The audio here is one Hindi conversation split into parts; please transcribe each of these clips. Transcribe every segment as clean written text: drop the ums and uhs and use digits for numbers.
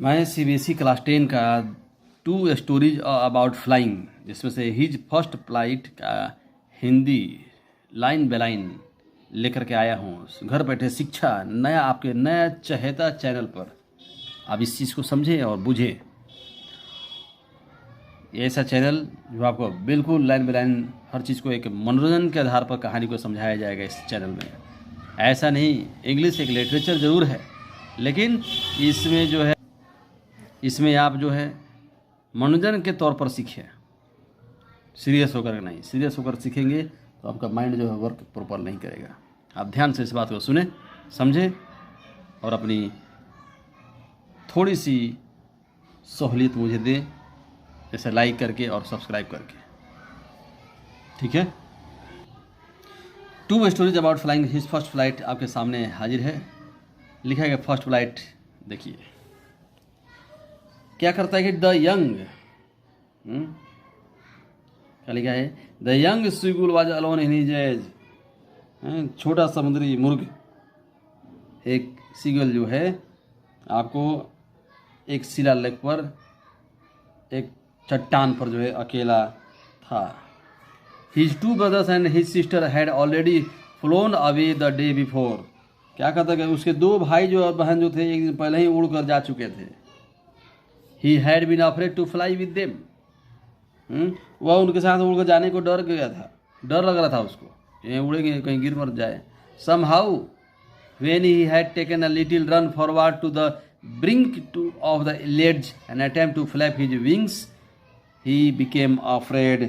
मैं सीबीएसई क्लास 10 का 2 स्टोरीज अबाउट फ्लाइंग, जिसमें से हिज फर्स्ट फ्लाइट का हिंदी लाइन बाय लाइन लेकर के आया हूँ। घर बैठे शिक्षा नया, आपके नया चहेता चैनल पर। आप इस चीज़ को समझें और बूझें। ये ऐसा चैनल जो आपको बिल्कुल लाइन बाय लाइन हर चीज़ को एक मनोरंजन के आधार पर कहानी को समझाया जाएगा। इस चैनल में ऐसा नहीं, इंग्लिश एक लिटरेचर ज़रूर है, लेकिन इसमें जो है, इसमें आप जो है मनोरंजन के तौर पर सीखें, सीरियस होकर नहीं। सीरियस होकर सीखेंगे तो आपका माइंड जो है वर्क प्रॉपर नहीं करेगा। आप ध्यान से इस बात को सुने, समझें और अपनी थोड़ी सी सहूलियत मुझे दें, जैसे लाइक करके और सब्सक्राइब करके। ठीक है। 2 stories about flying, his first flight आपके सामने हाजिर है। लिखा है फर्स्ट फ्लाइट। देखिए क्या करता है कि द यंग, क्या लिखा है, the young seagull was alone in his age. छोटा समुद्री मुर्ग, एक सीगल जो है आपको एक शिलालेख पर, एक चट्टान पर जो है अकेला था। His 2 brothers and his sister had already phloem away the day before. क्या कहता है कि उसके 2 भाई जो और बहन जो थे एक दिन पहले ही उड़ कर जा चुके थे। He had been afraid to fly with them. वह उनके साथ उड़कर जाने को डर गया था, डर लग रहा था उसको, ये उड़ेंगे कहीं गिर मर जाए। Somehow, when he had taken a little run forward to the brink of the ledge and attempt to flap his wings, he became afraid.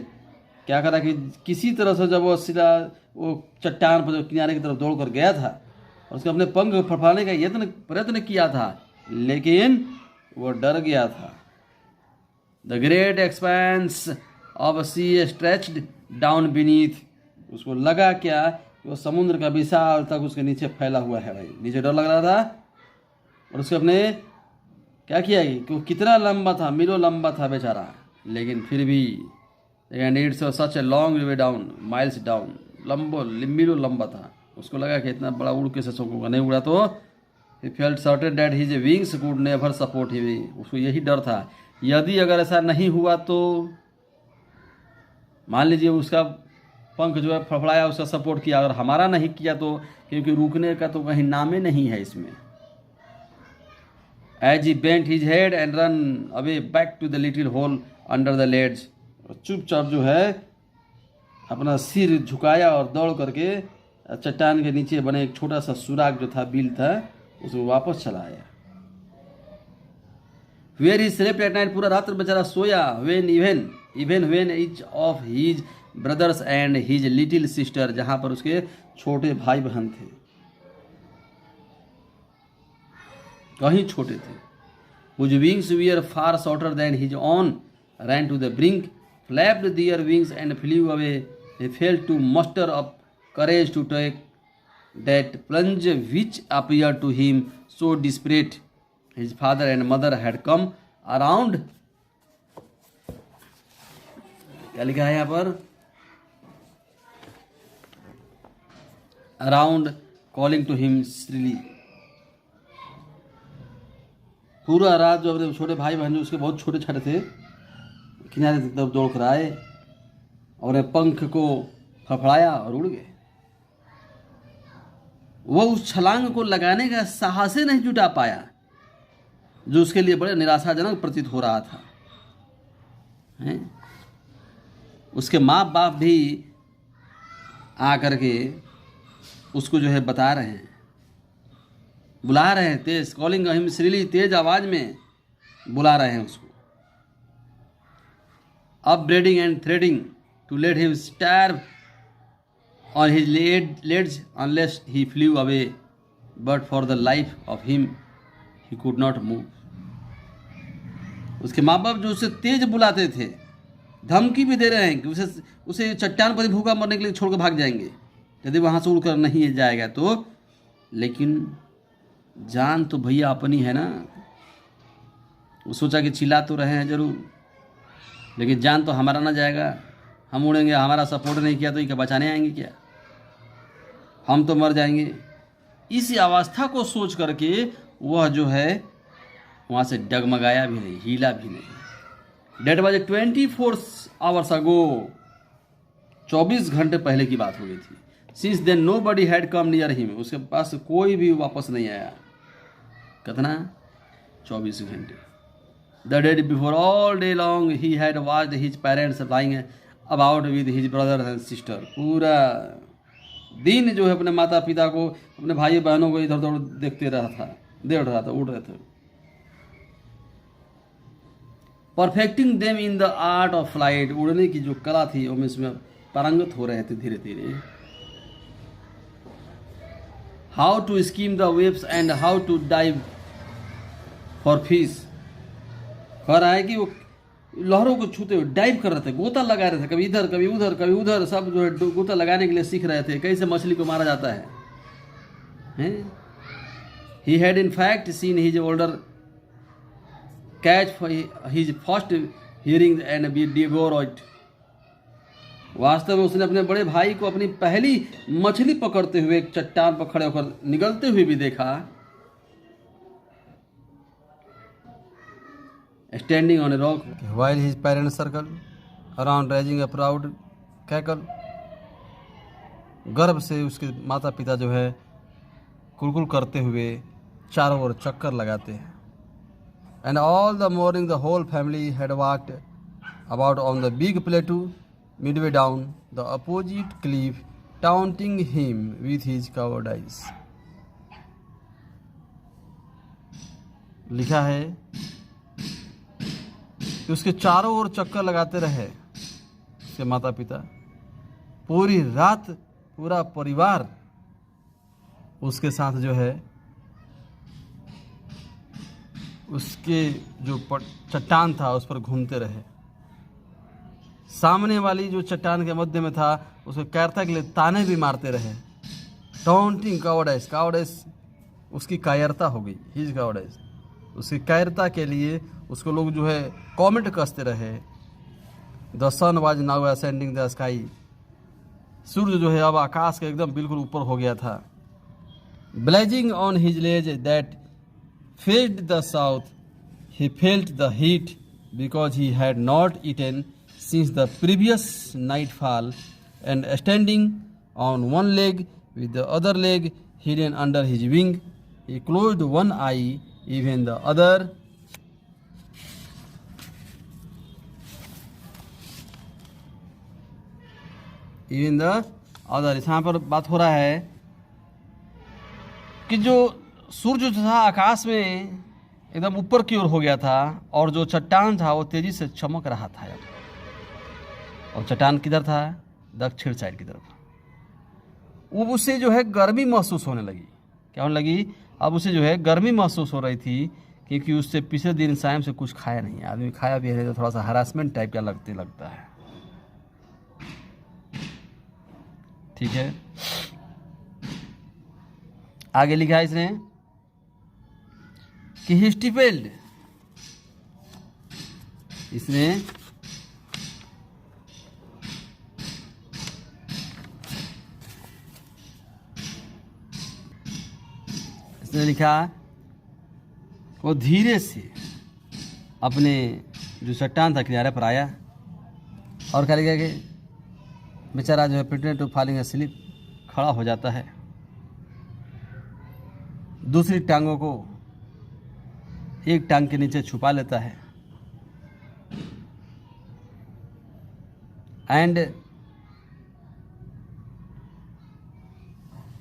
क्या करा कि किसी तरह से जब वो चट्टान पर जो किनारे की तरफ दौड़ कर गया था और उसने अपने पंख फड़फड़ाने का प्रयत्न किया था, लेकिन वो डर गया था। The great expanse of sea stretched down beneath. उसको लगा क्या कि वो समुद्र का विशाल तक उसके नीचे फैला हुआ है। भाई नीचे डर लग रहा था और उसके अपने क्या किया कि वो कितना लंबा था, मीलों लंबा था बेचारा, लेकिन फिर भी it's such a long way down, miles down, मीलों लंबा था। उसको लगा कि इतना बड़ा उड़ के से सकूंगा, नहीं उड़ा तो He felt certain that his wings could never support him. उसको यही डर था, यदि अगर ऐसा नहीं हुआ तो मान लीजिए उसका पंख जो है फड़फड़ाया, उसका सपोर्ट किया, अगर हमारा नहीं किया तो, क्योंकि रुकने का तो कहीं नामे नहीं है इसमें। As he bent his head and run away back to the little hole under the ledge, चुपचाप जो है अपना सिर झुकाया और दौड़ करके चट्टान के नीचे बने एक छोटा सा सुराग जो था, बिल था, उसको वापस चला आया। Where he slept at night, पूरा रात बेचारा सोया। Even when each of his brothers and his little sister, जहां पर उसके छोटे भाई बहन थे, कहीं छोटे थे, whose wings were far shorter than his own, ran to the brink, flapped their wings and flew away. He failed to muster up courage to take that plunge which appeared to him so desperate. His father and mother had come around. क्या लिखा है यहाँ पर? Around, calling to him shrilly. पूरा रात जो अपने छोटे भाई बहन जो उसके बहुत छोटे छोटे थे, किनारे की तरफ दौड़ कर आए और पंख को फड़फड़ाया और उड़ गए। वह उस छलांग को लगाने का साहस नहीं जुटा पाया, जो उसके लिए बड़े निराशाजनक प्रतीत हो रहा था। उसके माँ बाप भी आकर के उसको जो है बता रहे हैं, बुला रहे हैं, तेज कॉलिंग हिम श्रीली, तेज आवाज में बुला रहे हैं उसको। Upbraiding and threatening to let him starve on his legs unless he flew away, but for the life of him he could not move. उसके माँ बाप जो उसे तेज बुलाते थे, धमकी भी दे रहे हैं कि उसे चट्टान पर भूखा मरने के लिए छोड़कर भाग जाएंगे यदि वहां से उड़कर नहीं जाएगा तो, लेकिन जान तो भैया अपनी है ना। वो सोचा कि चिल्ला तो रहे हैं जरूर, लेकिन जान तो हमारा ना जाएगा, हम उड़ेंगे, हमारा सपोर्ट नहीं किया तो ये क्या बचाने आएंगे क्या, हम तो मर जाएंगे। इस अवस्था को सोच करके वह जो है वहाँ से डगमगाया भी नहीं, हिला भी नहीं। डेट वाज 24 आवर्स अगो, 24 घंटे पहले की बात हो गई थी। Since then no body had come near him, उसके पास कोई भी वापस नहीं आया। कितना? 24 घंटे। The day before all day long he had watched his parents lying about with his brothers and sister. पूरा दिन जो है अपने माता पिता को, अपने भाई बहनों को इधर उधर देखते रहा था, देख रहा था, उड़ रहे थे। Perfecting them in the art of flight, उड़ने की जो कला थी वो इसमें पारंगत हो रहे थे धीरे धीरे। How to skim the waves and how to dive for fish. कह रहा है कि वो लहरों को छूते हुए डाइव कर रहे थे, गोता लगा रहे थे, कभी इधर कभी उधर कभी उधर, सब जो है गोता लगाने के लिए सीख रहे थे कैसे मछली को मारा जाता है। He had in fact seen his older catch his first herring and devour it. वास्तव में उसने अपने बड़े भाई को अपनी पहली मछली पकड़ते हुए एक चट्टान पर खड़े होकर निगलते हुए भी देखा। Standing on a rock while his parents circle around raising A proud cackle. गर्व से उसके माता पिता जो है कुलकुल करते हुए चारों ओर चक्कर लगाते हैं। And all the morning the whole family had walked about on the big plateau midway down the opposite cliff, taunting him with his cowardice। लिखा है कि उसके चारों ओर चक्कर लगाते रहे उसके माता पिता, पूरी रात पूरा परिवार उसके साथ जो है उसके जो चट्टान था उस पर घूमते रहे। सामने वाली जो चट्टान के मध्य में था उसको कायरता के लिए ताने भी मारते रहे। टाउंटिंग कावर्डाइस, कावर्डाइस उसकी कायरता हो गई, हिज कावर्डाइस, उसकी कायरता के लिए उसको लोग जो है कमेंट कसते रहे। The sun was now ascending the sky, सूर्य जो है अब आकाश के एकदम बिल्कुल ऊपर हो गया था। Blazing on his ledge that faced the south, he felt the heat because he had not eaten since the previous nightfall, and standing on one leg with the other leg hidden under his wing, he closed one eye, even the other यहाँ पर बात हो रहा है कि जो सूर्य जो था आकाश में एकदम ऊपर की ओर हो गया था और जो चट्टान था वो तेजी से चमक रहा था। और चट्टान किधर था? दक्षिण साइड की तरफ। वो उसे जो है गर्मी महसूस होने लगी। क्या होने लगी? अब उसे जो है गर्मी महसूस हो रही थी क्योंकि उससे पिछले दिन शाम से कुछ खाया नहीं। आदमी खाया भी है तो थोड़ा सा हरासमेंट टाइप का लगता है। ठीक है, आगे लिखा है इसने कि ही स्टिफल्ड, इसने लिखा वो धीरे से अपने जो चट्टान था किनारे पर आया और क्या लिखा कि बेचारा जो है प्रिटेंड टू फॉलिंग अस्लीप, खड़ा हो जाता है, दूसरी टांगों को एक टांग के नीचे छुपा लेता है एंड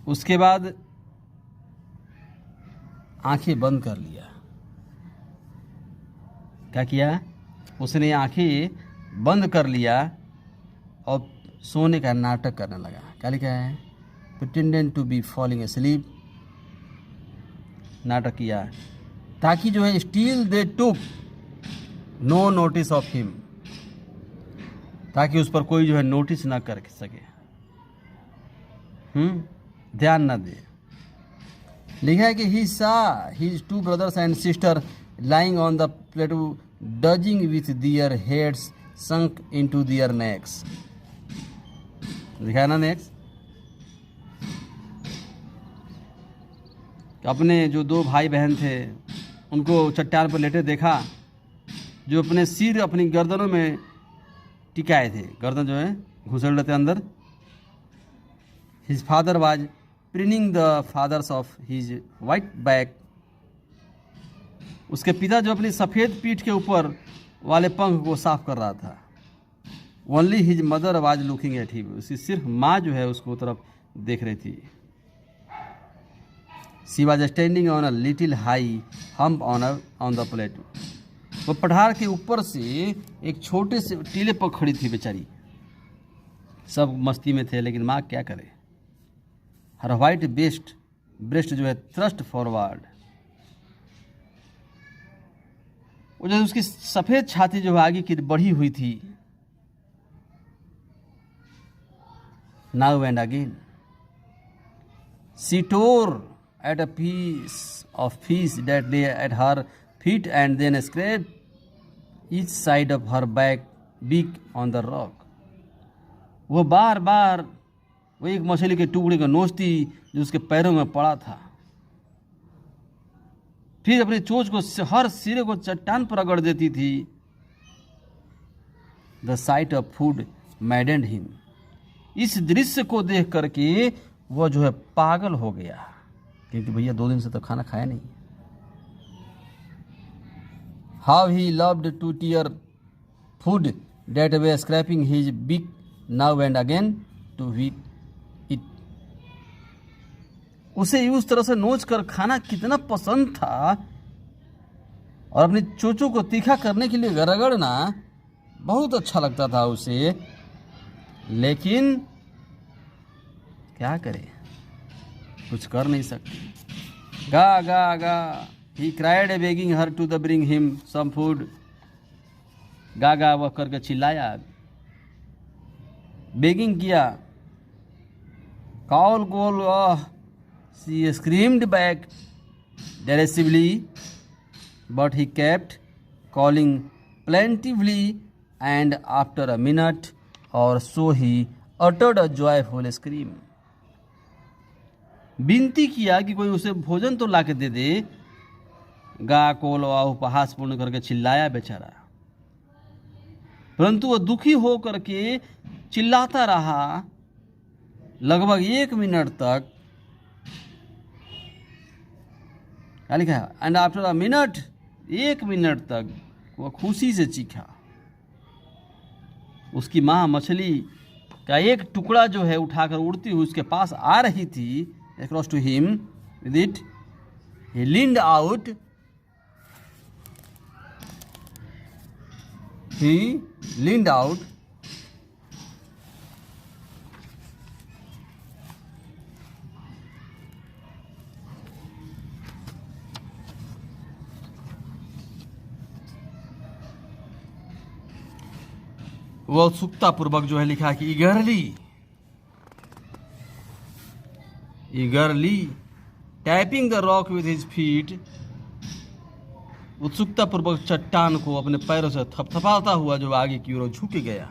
उसके बाद आंखें बंद कर लिया। क्या किया? उसने आंखें बंद कर लिया और सोने का नाटक करने लगा। क्या लिखा है? Pretended to be falling asleep, नाटक किया ताकि जो है still they took no notice of him, ताकि उस पर कोई जो है नोटिस ना कर सके, ध्यान ना दे। लिखा है कि he saw his two brothers and sister lying on the plateau dozing with their heads sunk into their necks. लिखा है ना नेक्स? अपने जो दो भाई बहन थे उनको चट्टान पर लेटे देखा, जो अपने सिर अपनी गर्दनों में टिकाए थे, गर्दन जो है घुसल रहते अंदर। His father was preening the feathers of his white back. उसके पिता जो अपनी सफ़ेद पीठ के ऊपर वाले पंख को साफ कर रहा था। Only his mother was looking at him. उसकी सिर्फ माँ जो है उसको तरफ देख रही थी। She was standing on a little high hump on the plate. वो पठार के ऊपर से एक छोटे से टीले पर खड़ी थी बेचारी। सब मस्ती में थे, लेकिन माँ क्या करे। हर वाइट ब्रेस्ट जो है थ्रस्ट फॉरवर्ड। वो जो उसकी सफ़ेद छाती जो आगे की बढ़ी हुई थी। Now and again she tore at a piece of fish that lay at her feet and then scraped each side of her beak on the rock. वो बार बार वो एक मछली के टुकड़े को नोचती जो उसके पैरों में पड़ा था। फिर अपनी चोंच को हर सिरे को चट्टान पर रगड़ देती थी। The sight of food maddened him. इस दृश्य को देख करके वो जो है पागल हो गया, क्योंकि भैया 2 दिन से तो खाना खाया नहीं। How he loved to tear food that way, scraping his beak now and again to eat it. उसे उस तरह से नोच कर खाना कितना पसंद था, और अपनी चोचों को तीखा करने के लिए रगड़ना बहुत अच्छा लगता था उसे। लेकिन क्या करे, कुछ कर नहीं सकते। गा गा गा he cried begging her to the bring him some food. गा गा वह करके चिल्लाया, बेगिंग किया, कॉल कॉल। She screamed back derisively, but he kept calling plaintively, and after a minute or so he uttered a joyful scream. विनती किया कि कोई उसे भोजन तो ला के दे दे। गा कोल उपहास पूर्ण करके चिल्लाया बेचारा, परंतु वह दुखी हो करके चिल्लाता रहा लगभग 1 मिनट तक। क्या लिखा है? And after a minute, 1 minute तक वह खुशी से चीखा। उसकी माँ मछली का एक टुकड़ा जो है उठाकर उड़ती हुई उसके पास आ रही थी। Across to him with it, he leaned out. He leaned out. वह उत्सुकता पूर्वक जो है लिखा कि eagerly tapping the rock with his feet, उत्सुकता पूर्वक चट्टान को अपने पैरों से थपथपाता हुआ जो आगे की ओर झुक गया।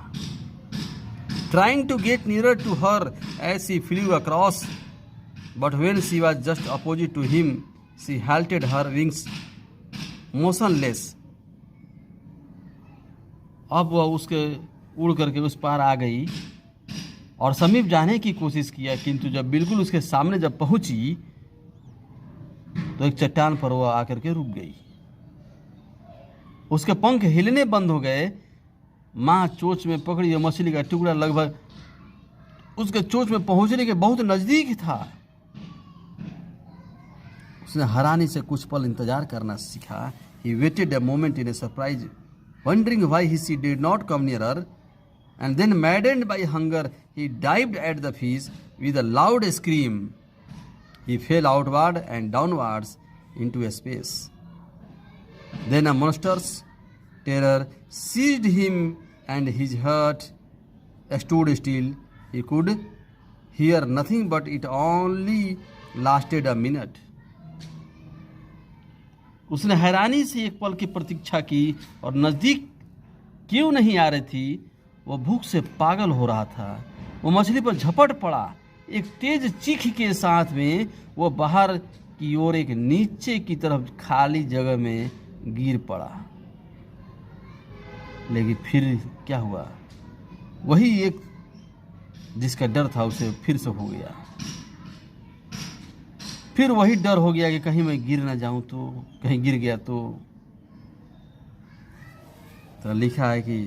Trying to get nearer to her as she flew across, but when she was just opposite to him, she halted her wings motionless. अब वह उसके उड़ करके उस पार आ गई और समीप जाने की कोशिश किया, किंतु जब बिल्कुल उसके सामने जब पहुंची तो एक चट्टान पर वह आकर के रुक गई। उसके पंख हिलने बंद हो गए। माँ चोंच में पकड़ी हुई मछली का टुकड़ा लगभग उसके चोंच में पहुंचने के बहुत नजदीक था। उसने हैरानी से कुछ पल इंतजार करना सीखा। He waited a moment in a surprise, wondering why she did not come nearer. And then, maddened by hunger, he dived at the fish with a loud scream. He fell outward and downwards into space. Then a monstrous terror seized him, and his heart stood still. He could hear nothing, but it only lasted a minute. उसने हैरानी से एक पल की प्रतीक्षा की और नजदीक क्यों नहीं आ रही थी। वह भूख से पागल हो रहा था। वो मछली पर झपट पड़ा। एक तेज चीख के साथ में वो बाहर की ओर एक नीचे की तरफ खाली जगह में गिर पड़ा। लेकिन फिर क्या हुआ, वही एक जिसका डर था उसे फिर से हो गया। फिर वही डर हो गया कि कहीं मैं गिर ना जाऊं, तो कहीं गिर गया तो लिखा है कि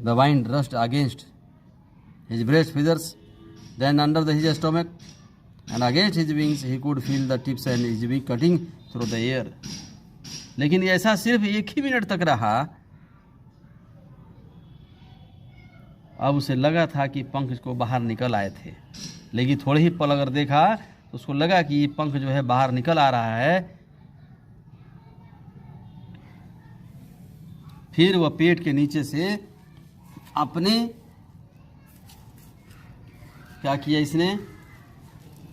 the wind rust against his breast feathers, then under his stomach, and against his wings he could feel the tips and his wing cutting through the air. लेकिन ऐसा सिर्फ 1 ही मिनट तक रहा। अब उसे लगा था कि पंख को बाहर निकल आए थे, लेकिन थोड़े ही पल अगर देखा तो उसको लगा कि ये पंख जो है बाहर निकल आ रहा है। फिर वह पेट के नीचे से अपने क्या किया, इसने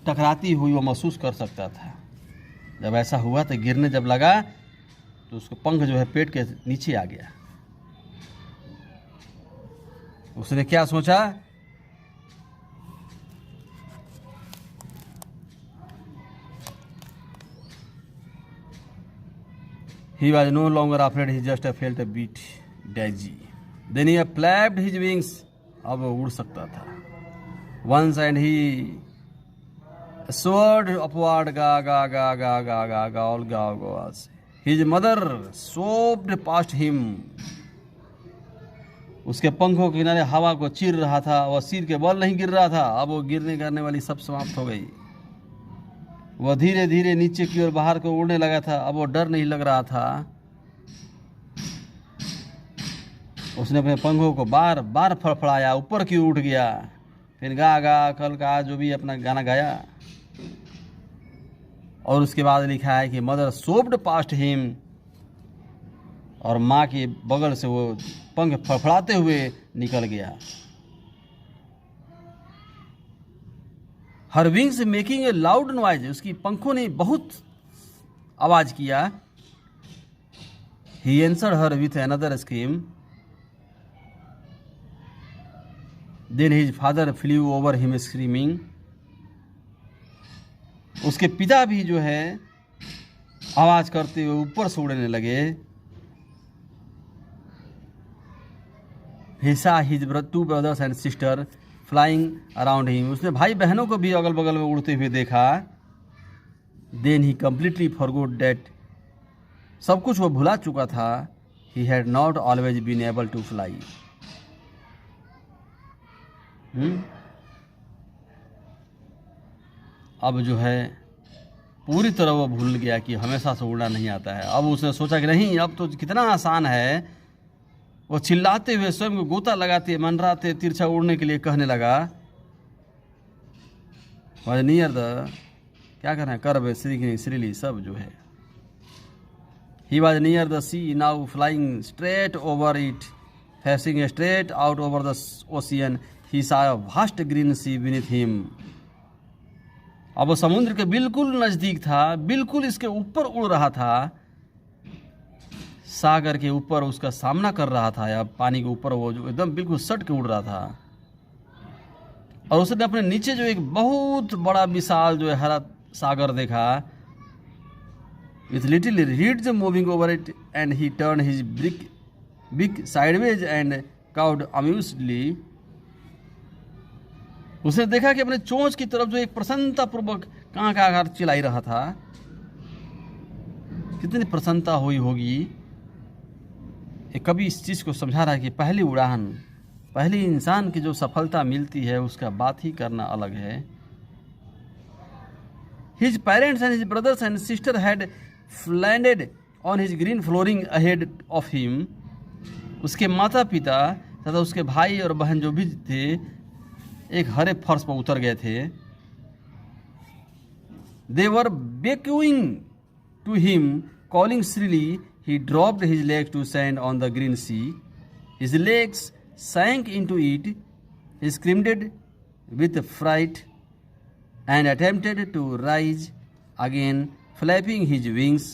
टकराती हुई वो महसूस कर सकता था। जब ऐसा हुआ तो गिरने जब लगा तो उसका पंख जो है पेट के नीचे आ गया। उसने क्या सोचा, he was no longer afraid, he just felt a bit dizzy. Then he flapped his wings, अब वो उड़ सकता था। Once and he soared upward, ga ga ga ga ga ga ga all ga ga. His mother sobbed past him. उसके पंखों के किनारे हवा को चीर रहा था, वह सिर के बल नहीं गिर रहा था। अब वो गिरने करने वाली सब समाप्त हो गई। वह धीरे धीरे नीचे की ओर बाहर को उड़ने लगा था। अब वो डर नहीं लग रहा था। उसने अपने पंखों को बार बार फड़फड़ाया, ऊपर की ओर उठ गया, फिर गा गा कल का जो भी अपना गाना गाया। और उसके बाद लिखा है कि मदर सोप्ड पास्ट हिम, और माँ के बगल से वो पंख फड़फड़ाते हुए निकल गया। Her wings making a loud noise, उसकी पंखों ने बहुत आवाज किया। He answered her with another scream. Then his father flew over him screaming. उसके पिता भी जो है आवाज करते हुए ऊपर से उड़ने लगे। He saw his 2 brothers and sister flying around him. उसने भाई बहनों को भी अगल बगल में उड़ते हुए देखा। Then he completely forgot that, सब कुछ वो भुला चुका था। He had not always been able to fly. अब जो है पूरी तरह वो भूल गया कि हमेशा से उड़ना नहीं आता है। अब उसने सोचा कि नहीं, अब तो कितना आसान है। वो चिल्लाते हुए स्वयं को गोता लगाते मनराते तिरछा उड़ने के लिए कहने लगा। नियर द क्या करना है, कर्व श्रीली सब जो है। He was near the sea now flying straight over it, facing straight out over the ocean. He saw a vast green sea beneath him. अब वो समुद्र के बिल्कुल नजदीक था, बिल्कुल इसके ऊपर उड़ रहा था, सागर के ऊपर उसका सामना कर रहा था, या पानी के ऊपर वो जो एकदम बिल्कुल सट के उड़ रहा था। और उसने अपने नीचे जो एक बहुत बड़ा विशाल जो है हरा सागर देखा। With little reeds moving over it and he turn his big sideways and cowed amusedly. उसने देखा कि अपने चोंच की तरफ जो एक प्रसन्नता पूर्वक कहाँ का आकार चिल्लाई रहा था। कितनी प्रसन्नता हुई होगी। एक कवि इस चीज को समझा रहा है कि पहली उड़ान, पहली इंसान की जो सफलता मिलती है उसका बात ही करना अलग है। His parents and his brothers and sister had landed on his green flooring ahead of him. उसके माता पिता तथा उसके भाई और बहन जो भी थे एक हरे फर्श पर उतर गए थे। They were beckoning to him, calling shrilly. He dropped his legs to sand on the green sea. His legs sank into it. He screamed with fright and attempted to rise again, flapping his wings.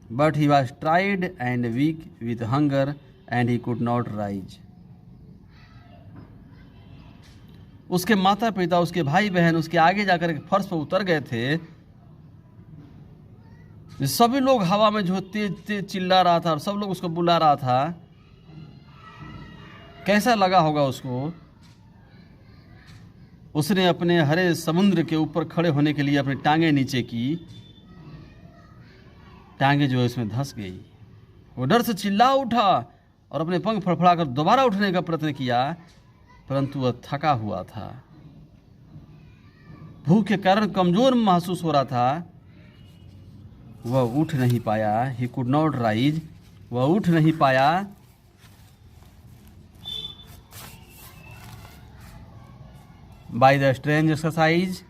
But he was tired and weak with hunger, and he could not rise. उसके माता पिता, उसके भाई बहन उसके आगे जाकर के फर्श पर उतर गए थे। सभी लोग हवा में जो तेज तेज चिल्ला रहा था और सब लोग उसको बुला रहा था। कैसा लगा होगा उसको। उसने अपने हरे समुद्र के ऊपर खड़े होने के लिए अपनी टांगे नीचे की, टांगे जो है इसमें धंस गई। वो डर से चिल्ला उठा और अपने पंख फड़फड़ाकर दोबारा उठने का प्रयत्न किया, परंतु वह थका हुआ था, भूख के कारण कमजोर महसूस हो रहा था। वह उठ नहीं पाया। He could not rise. वह उठ नहीं पाया। By the strange exercise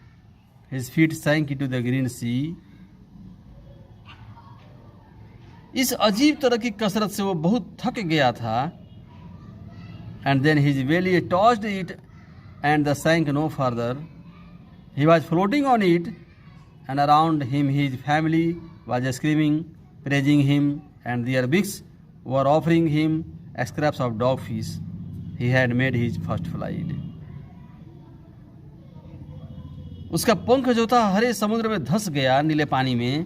his feet sank into the green sea. इस अजीब तरह की कसरत से वो बहुत थक गया था। And then his belly touched it and the sank no further. He was floating on it and around him his family was screaming, praising him, and their beaks were offering him scraps of dogfish. He had made his first flight. उसका पंख जो था हरे समुद्र में धंस गया, नीले पानी में।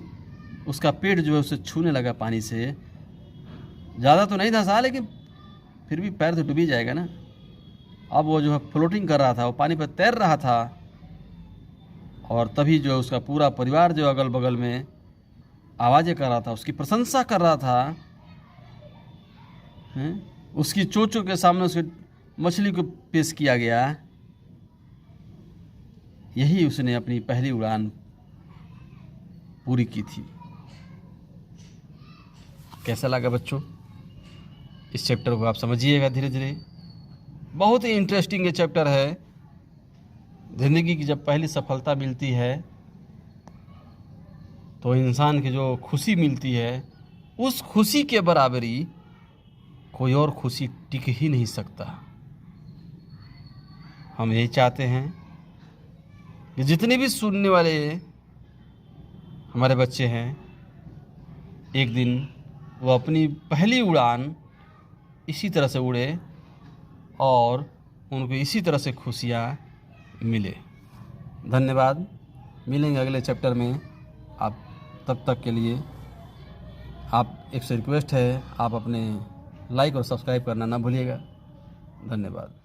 उसका पेट जो है उसे छूने लगा पानी से। ज़्यादा तो नहीं धंसा, लेकिन फिर भी पैर तो डूब ही जाएगा ना। अब वो जो है फ्लोटिंग कर रहा था, वो पानी पर तैर रहा था। और तभी जो उसका पूरा परिवार जो अगल बगल में आवाज़ें कर रहा था, उसकी प्रशंसा कर रहा था। उसकी चोंचों के सामने उसके मछली को पेश किया गया। यही उसने अपनी पहली उड़ान पूरी की थी। कैसा लगा बच्चों? इस चैप्टर को आप समझिएगा धीरे धीरे। बहुत ही इंटरेस्टिंग ये चैप्टर है। ज़िंदगी की जब पहली सफलता मिलती है तो इंसान की जो खुशी मिलती है, उस खुशी के बराबरी कोई और खुशी टिक ही नहीं सकता। हम यही चाहते हैं कि जितने भी सुनने वाले हमारे बच्चे हैं, एक दिन वो अपनी पहली उड़ान इसी तरह से उड़े और उनको इसी तरह से खुशियाँ मिले। धन्यवाद। मिलेंगे अगले चैप्टर में। आप तब तक के लिए आप एक से रिक्वेस्ट है, आप अपने लाइक और सब्सक्राइब करना ना भूलिएगा। धन्यवाद।